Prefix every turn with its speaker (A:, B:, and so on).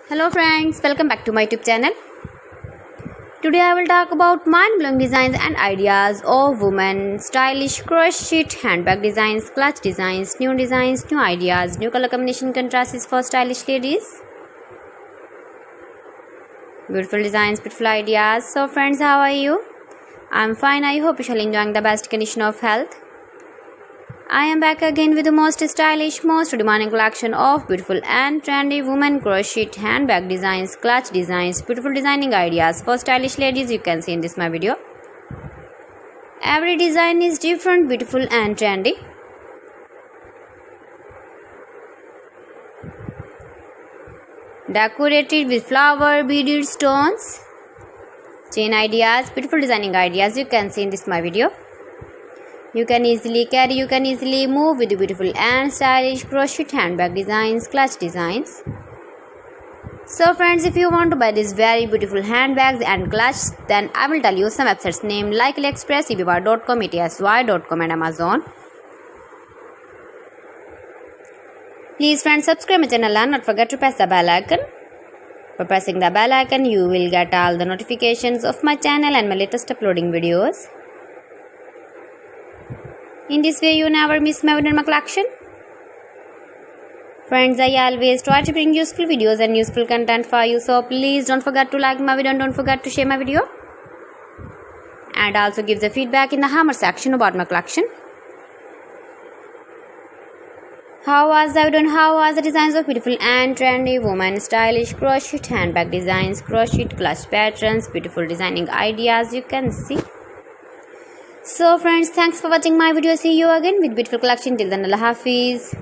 A: Hello friends, welcome back to my YouTube channel. Today I will talk about mind-blowing designs and ideas of women, stylish crochet handbag designs, clutch designs, new ideas, new color combination contrasts for stylish ladies. Beautiful designs, beautiful ideas. So friends, how are you? I'm fine. I hope you shall enjoying the best condition of health. I am back again with the most stylish, most demanding collection of beautiful and trendy women crochet handbag designs, clutch designs, beautiful designing ideas for stylish ladies you can see in this my video. Every design is different, beautiful and trendy. Decorated with flower beaded stones. Chain ideas, beautiful designing ideas you can see in this my video. You can easily carry, you can easily move with beautiful and stylish crochet handbag designs, clutch designs. So friends, if you want to buy these very beautiful handbags and clutch, then I will tell you some websites name like AliExpress, eBay.com, ETSY.com and Amazon. Please friends, subscribe my channel and not forget to press the bell icon. By pressing the bell icon, you will get all the notifications of my channel and my latest uploading videos. In this way, you never miss my video in my collection. Friends, I always try to bring useful videos and useful content for you. So please don't forget to like my video and don't forget to share my video. And also give the feedback in the hammer section about my collection. How was the video and how was the designs of beautiful and trendy women, stylish crochet handbag designs, crochet clutch patterns, beautiful designing ideas you can see. So friends, thanks for watching my video. See you again with beautiful collection. Till then, Allah Hafiz.